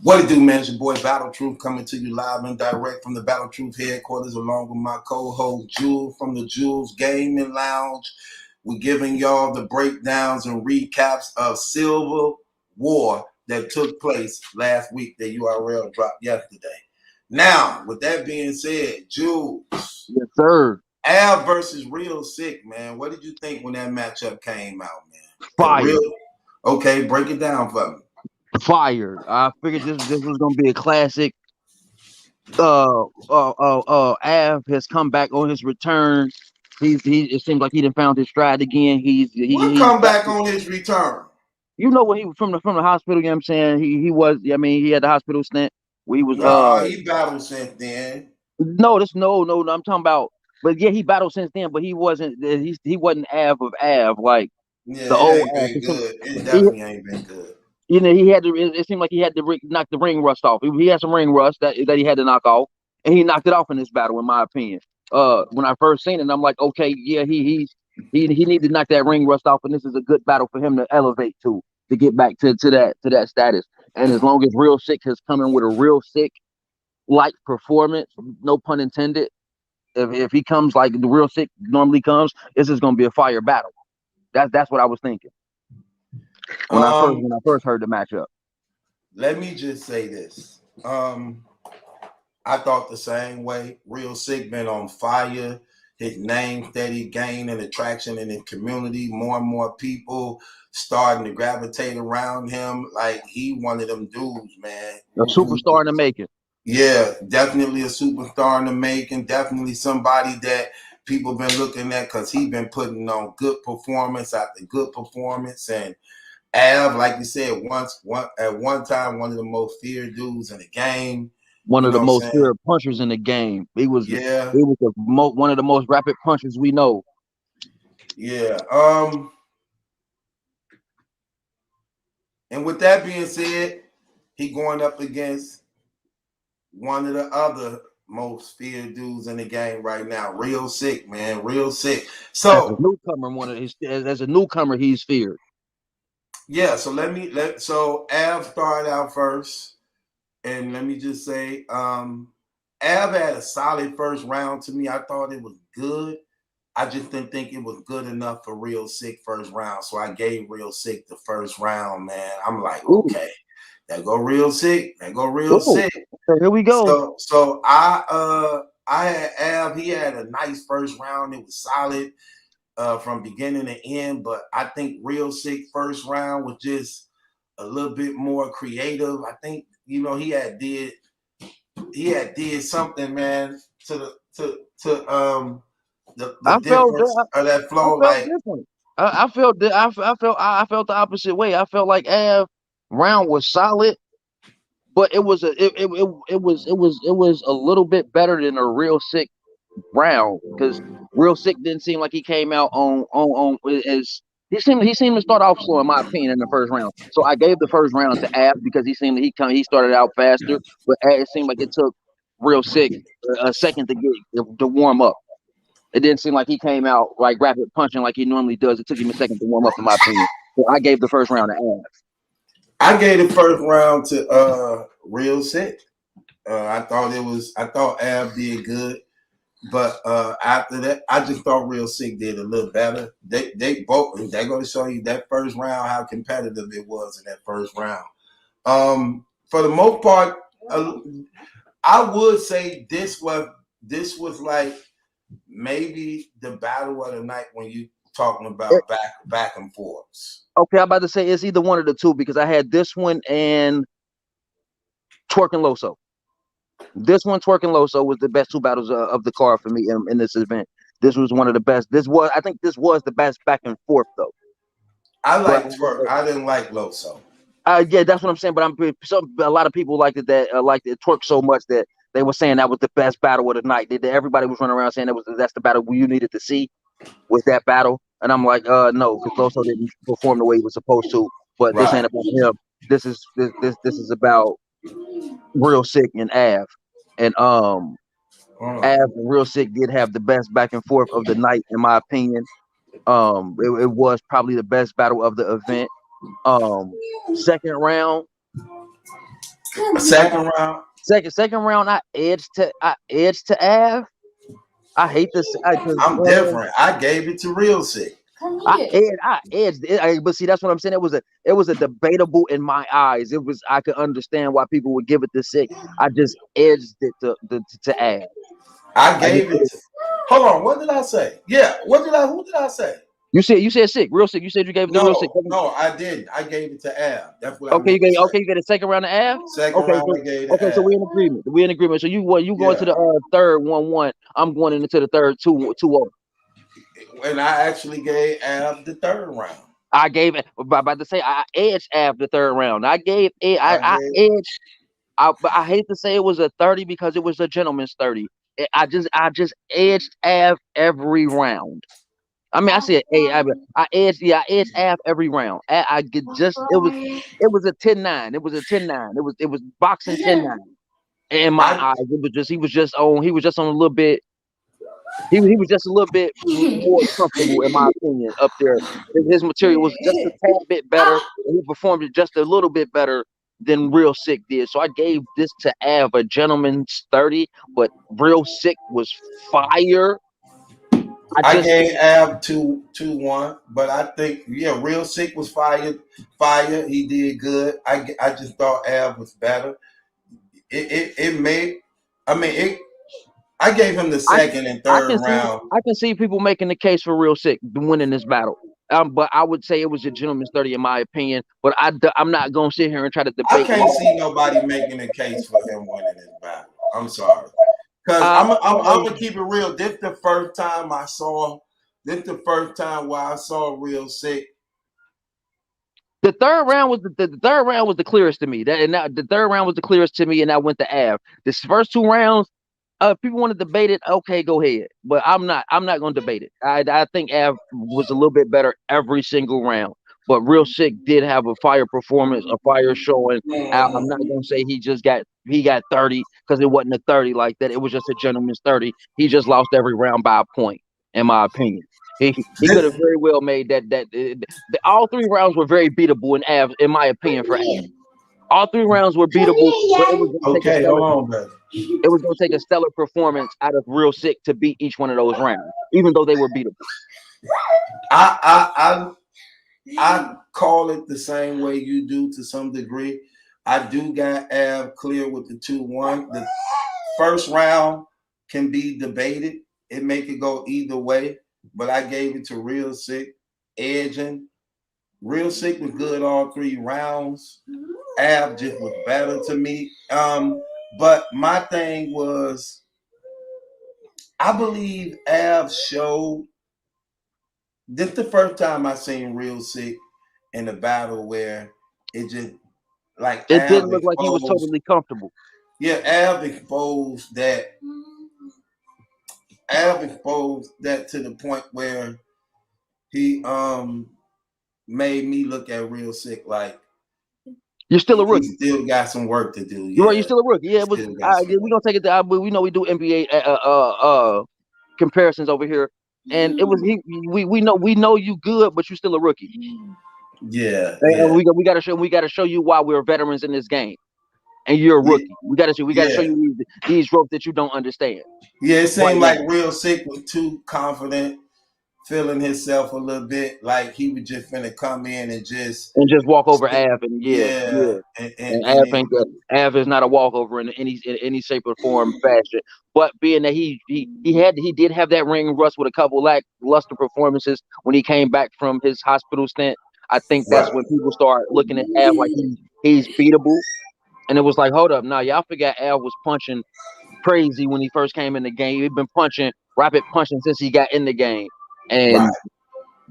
What it do, man? It's your boy Battle Truth coming to you live and direct from the Battle Truth headquarters, along with my co-host Jewel from the Jewel's Gaming Lounge. We're giving y'all the breakdowns and recaps of Civil War that took place last week. The URL dropped yesterday. Now, with that being said, Jewel. Yes, sir. Av versus Real Sikh, man. What did you think when that matchup came out, man? Fire. Okay, break it down for me. Fire. I figured this was gonna be a classic. Av has come back on his return. It seems like he done found his stride again. What come back on his return? You know, when he from the hospital, you know what I'm saying? He was, I mean, he had the hospital stint where he was he battled since then. No, I'm talking about, but yeah, he battled since then, but he wasn't Av of Av like the old Av. It definitely ain't been good. You know, he had to. It seemed like he had to knock the ring rust off. He had some ring rust that he had to knock off, and he knocked it off in this battle, in my opinion. When I first seen it, I'm like, okay, yeah, he needed to knock that ring rust off, and this is a good battle for him to elevate to get back to that status. And as long as Real Sikh has come in with a Real Sikh like performance, no pun intended, if he comes like the Real Sikh normally comes, this is gonna be a fire battle. That's what I was thinking. When I first heard the matchup. Let me just say this. I thought the same way. Real Sikh been on fire. His name steady gaining attraction in the community. More and more people starting to gravitate around him. Like he one of them dudes, man. A superstar in the making. Yeah, definitely a superstar in the making. Definitely somebody that people been looking at because he been putting on good performance after good performance. And Av, like you said, at one time, one of the most feared dudes in the game. One of the most feared punchers in the game. He was one of the most rapid punchers we know. Yeah. And with that being said, he going up against one of the other most feared dudes in the game right now. Real Sikh, man. Real Sikh. So as a newcomer, he's feared. Yeah, so so Av started out first, and let me just say, Av had a solid first round to me. I thought it was good. I just didn't think it was good enough for Real Sikh first round, so I gave Real Sikh the first round, man. I'm like, okay, there go Real Sikh, there go Real Sikh. Here we go. So I had Av. He had a nice first round. It was solid. From beginning to end, but I think Real Sikh first round was just a little bit more creative. I think he had did something, man, to the difference of that flow. I felt the opposite way. I felt like Av round was solid, but it was a little bit better than a Real Sikh round because Real Sikh didn't seem like he came out on as he seemed to start off slow, in my opinion, in the first round. So I gave the first round to Ab because he started out faster, but it seemed like it took Real Sikh a second to warm up. It didn't seem like he came out like rapid punching like he normally does. It took him a second to warm up, in my opinion. So I gave the first round to Ab. I gave the first round to Real Sikh. I thought Ab did good. But after that, I just thought Real Sikh did a little better. They're going to show you that first round how competitive it was in that first round. For the most part, I would say this was like maybe the battle of the night when you talking about back and forths. Okay, I'm about to say it's either one of the two because I had this one and Twerk and Loso. This one, Twerk and Loso, was the best two battles of the card for me in this event. This was one of the best. I think this was the best back and forth though. I like Twerk. I didn't like Loso. Yeah, that's what I'm saying. But a lot of people liked Twerk so much that they were saying that was the best battle of the night. Everybody was running around saying that's the battle you needed to see with that battle. And I'm like, no, because Loso didn't perform the way he was supposed to. But This ain't about him. This is about Real Sikh and Av. And Av and Real Sikh did have the best back and forth of the night, in my opinion. It was probably the best battle of the event. Second round, Second round. Second round, I edged to Av. I hate this. I'm different. I gave it to Real Sick. I edged it. But see, that's what I'm saying. It was a debatable in my eyes. It was, I could understand why people would give it to Sick. I just edged it to Av. I gave it. Hold on. What did I say? Yeah. Who did I say? You said Sick, Real Sick. You said you gave it to Real Sick. No, I didn't. I gave it to Av. That's what I Okay, meant to say. you get a second round of Av. Second round, I gave it to Av. So we're in agreement. So you going to the third 1-1. I'm going into the third 2-0. And I actually gave Av the third round. I gave it. About to say I edged Av the third round. I edged. But I hate to say it was a 30 because it was a gentleman's 30. I just edged Av every round. I mean, I said, hey, I edged Av every round. I get just it was a 10-9. It was a 10-9. It was boxing 10-9. In my eyes, he was just on a little bit. He was just a little bit more comfortable, in my opinion, up there. His material was just a tad bit better, and he performed it just a little bit better than Real Sick did. So I gave this to Av a gentleman's 30, but Real Sick was fire. I gave Av 2-1, but I think Real Sick was fire. He did good. I just thought Av was better. I gave him the second and third round. I can see people making the case for Real Sick winning this battle. But I would say it was a gentleman's 30 in my opinion. But I'm not gonna sit here and try to debate. I can't see nobody making a case for him winning this battle. I'm sorry. Because I'm gonna keep it real. This the first time where I saw Real Sick. The third round was the clearest to me. The third round was the clearest to me, and I went to Av. This first two rounds, people want to debate it. Okay, go ahead. But I'm not gonna debate it. I think Av was a little bit better every single round. But Real Sick did have a fire performance, a fire showing. I'm not gonna say he got 30 because it wasn't a 30 like that. It was just a gentleman's 30. He just lost every round by a point, in my opinion. He could have very well made that. All three rounds were very beatable in Av, in my opinion, for Av. All three rounds were beatable, but it was going to take a stellar performance out of Real Sick to beat each one of those rounds, even though they were beatable. I call it the same way you do to some degree. I do got Av clear with the 2-1. The first round can be debated. It make it go either way, but I gave it to Real Sick, edging. Real Sick was good all three rounds. Av just was better to me. But my thing was, I believe Av showed. This the first time I seen Real Sick in a battle where it just like it didn't look like he was totally comfortable. Yeah, Av exposed that. Av exposed that to the point where he made me look at Real Sick like you're still a rookie. He still got some work to do. Yeah. You're still a rookie. Yeah, we don't take it to. We know we do NBA comparisons over here, and it was we know you good, but you're still a rookie. Yeah, and we got to show you why we're veterans in this game, and you're a rookie. We got to show you these ropes that you don't understand. Yeah, it seemed like Real Sick was too confident, feeling himself a little bit like he was just finna come in and just walk over Av, and and Av is not a walkover in any shape or form, fashion. But being that he did have that ring rust with a couple lackluster performances when he came back from his hospital stint, I think that's when people start looking at Av like he's beatable, and it was like, hold up, now y'all forgot Av was punching crazy when he first came in the game. He'd been rapid punching since he got in the game. And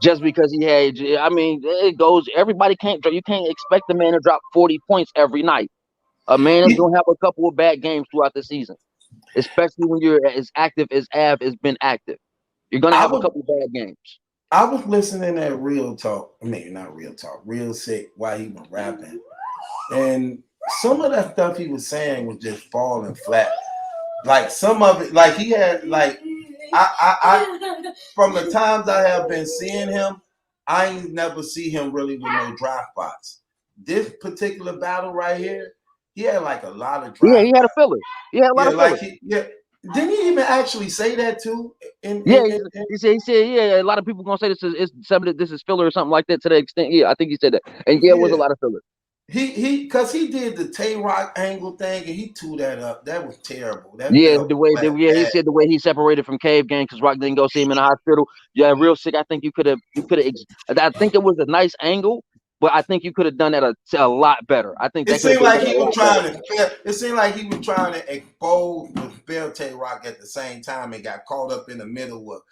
just because he had, I mean, it goes. Everybody you can't expect the man to drop 40 points every night. A man is gonna have a couple of bad games throughout the season, especially when you're as active as Av has been active. You're gonna have a couple of bad games. I was listening at Real Talk. I mean, not Real Talk. Real Sick while he was rapping, and some of that stuff he was saying was just falling flat. Like some of it, like he had like. I from the times I have been seeing him, I ain't never see him really with no dry spots. This particular battle right here, he had like a lot of Yeah, drive. he had a filler. He had a lot Yeah, of filler. Didn't he even actually say that too? Yeah, he said, yeah, a lot of people gonna say this is filler or something like that to the extent. Yeah, I think he said that. And yeah, it was a lot of filler. Because he did the Tay Rock angle thing and he tore that up. That was terrible. That Yeah, felt he said the way he separated from Cave Gang because Rock didn't go see him in the hospital. Yeah, real sick. I think you could have I think it was a nice angle, but I think you could have done that a lot better. I think It that could have seemed been like done he a was lot better. it seemed like he was trying to expose the spell Tay Rock at the same time and got caught up in the middle of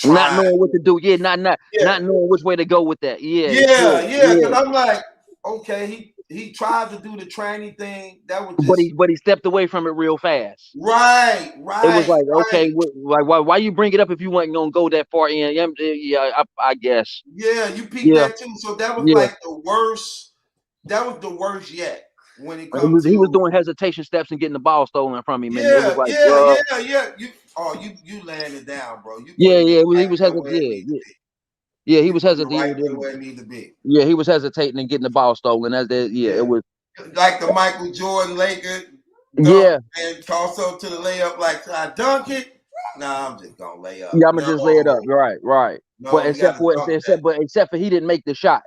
Not trying. knowing what to do. Yeah, not knowing which way to go with that. Yeah, Yeah. yeah. Because I'm like, okay, he tried to do the tranny thing. That was But just he stepped away from it real fast. right. It was like, okay, why you bring it up if you wasn't gonna go that far in? Yeah, I guess. Yeah, you peeped Yeah, that too. So that was yeah. like the worst. That was the worst yet when it He comes was to doing hesitation steps and getting the ball stolen from him, and it was yeah, like, yeah, yeah, yeah. You laying it down, bro. You yeah, putting it yeah. He right was there where it hesitating. needs to Yeah, be. yeah. He You was putting it right there hesitating. where it needs to be. Yeah, he was hesitating and getting the ball stolen. Yeah, Yeah. it was. Like the Michael Jordan Laker dunk Yeah, and toss up to the layup like I dunk it. Nah, I'm just gonna lay up. yeah. I'm gonna just lay it up. No, Right. But no, you gotta dunk that. except for he didn't make the shot.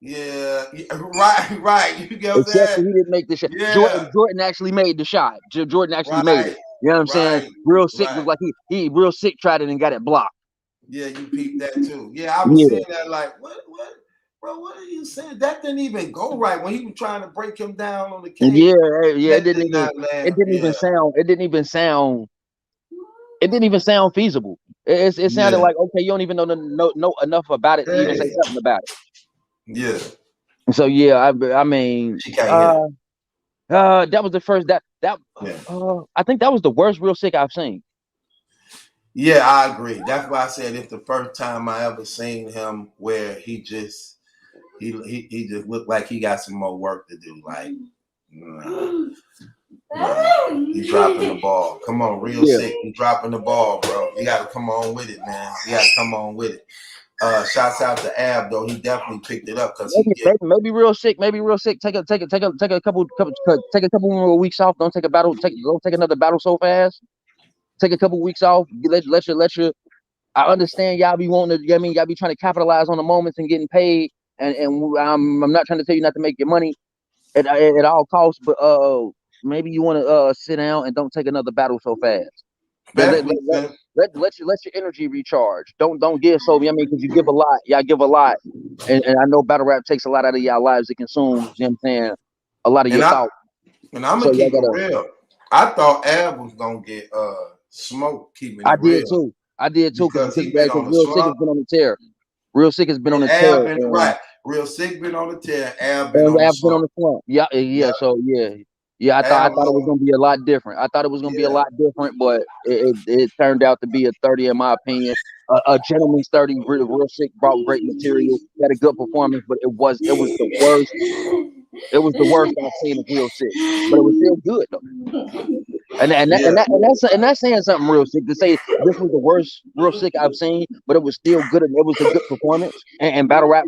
Yeah, right. You get what I'm Except for saying? he didn't make the shot. Yeah, Jordan actually made the shot. Jordan actually made it. right, You know what I'm saying? right, Real sick was right. like he real sick tried it and got it blocked. Yeah, you peeped that too. Yeah, I was Yeah, saying that like, bro, what are you saying? That didn't even go right when he was trying to break him down on the cage. yeah. It That didn't did even not land. Yeah, it didn't even sound feasible. It sounded yeah, like, okay, you don't even know enough about it to even say hey, something about yeah. it. So yeah, I mean, She can't hit it. that was the first Yeah, I think that was the worst real sick I've seen. yeah, I agree. That's why I said it's the first time I ever seen him where he just looked like he got some more work to do. Like, he's dropping the ball. Come on, real Yeah. sick. You dropping the ball, bro. You got to come on with it, man. You got to come on with it. Shouts out to Ab though. He definitely picked it up because Maybe real sick. Maybe real sick. Take a couple more weeks off. Don't take another battle so fast. Take a couple weeks off. Let your. I understand y'all be wanting to. You know what I mean, y'all be trying to capitalize on the moments and getting paid. And I'm not trying to tell you not to make your money at all costs, but maybe you want to sit down and don't take another battle so fast. definitely. Let your energy recharge. Don't give so. I mean, because you give a lot. Y'all give a lot, and I know battle rap takes a lot out of y'all lives. It consumes. You know what I'm saying? A lot of And your thoughts. I'm So gonna y'all keep it gotta. real. I thought Ab was gonna get smoked, keeping I it did real, too. I did too because because he been on the Real Sick has slump been on the tear. Real Sick has been on and the Ab tear, been right. Real sick been on the tear. Ab been and on the I've been on slump. the slump. Yeah. Yeah, So yeah. I Ab thought it was low. gonna be a lot different. I thought it was gonna be a Yeah, lot different, but it turned out to be a 30 in my opinion. A gentleman's 30. Real Sick brought great material. He had a good performance, but it was the worst. It was the worst I've seen of Real Sick, but it was still good though. yeah, And that's saying something real sick to say this was the worst real sick I've seen, but it was still good. It was a good performance and battle rap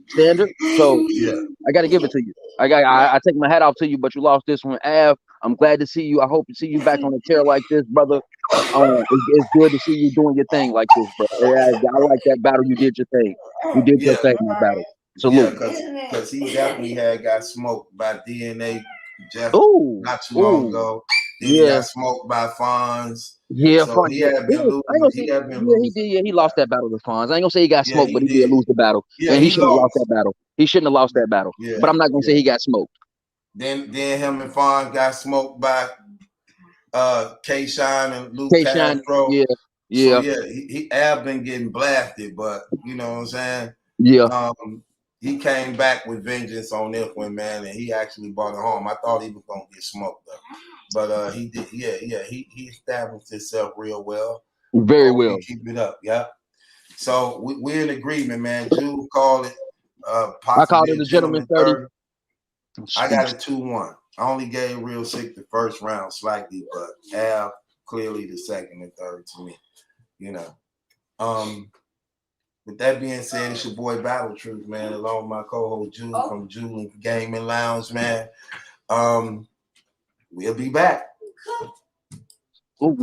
standard. So yeah. I got to give it to you. I take my hat off to you, but you lost this one, Av. I'm glad to see you. I hope to see you back on the chair like this, brother. It's good to see you doing your thing like this, bro. I like that battle. You did your thing. You did your Yeah, thing in that battle. yeah, Salute. because he definitely had got smoked by DNA just Ooh, not too long ooh, ago. Then he yeah. got smoked by Fonz. Yeah, So fun. he Yeah, had he been was, I ain't losing. gonna He say. had been Yeah, he losing. did. Yeah, he lost that battle to Fonz. I ain't gonna say he got Yeah, smoked, he but he did did. lose the battle, Yeah, and he he shouldn't have lost lost. that battle. He shouldn't have lost that battle. But Yeah, I'm not gonna say yeah. he got smoked. Then him and Fonz got smoked by K Shine and Luke K Shine. Castro. Yeah, So yeah, yeah, he Ab been getting blasted, but you know what I'm saying? yeah. He came back with vengeance on this one, man, and he actually brought it home. I thought he was gonna get smoked though. But he did, yeah. He established himself real well. Very Hope he well. keep it up, yeah. So we're in agreement, man. Jules called it I called possibly it a a gentleman gentleman 30. 30. I got it 2-1. I only gave Real Sick the first round slightly, but Al clearly the second and third to me. You know. With that being said, it's your boy Battle Truth, man, along with my co-host Jules from Jules Gaming Lounge, man. We'll be back. Ooh,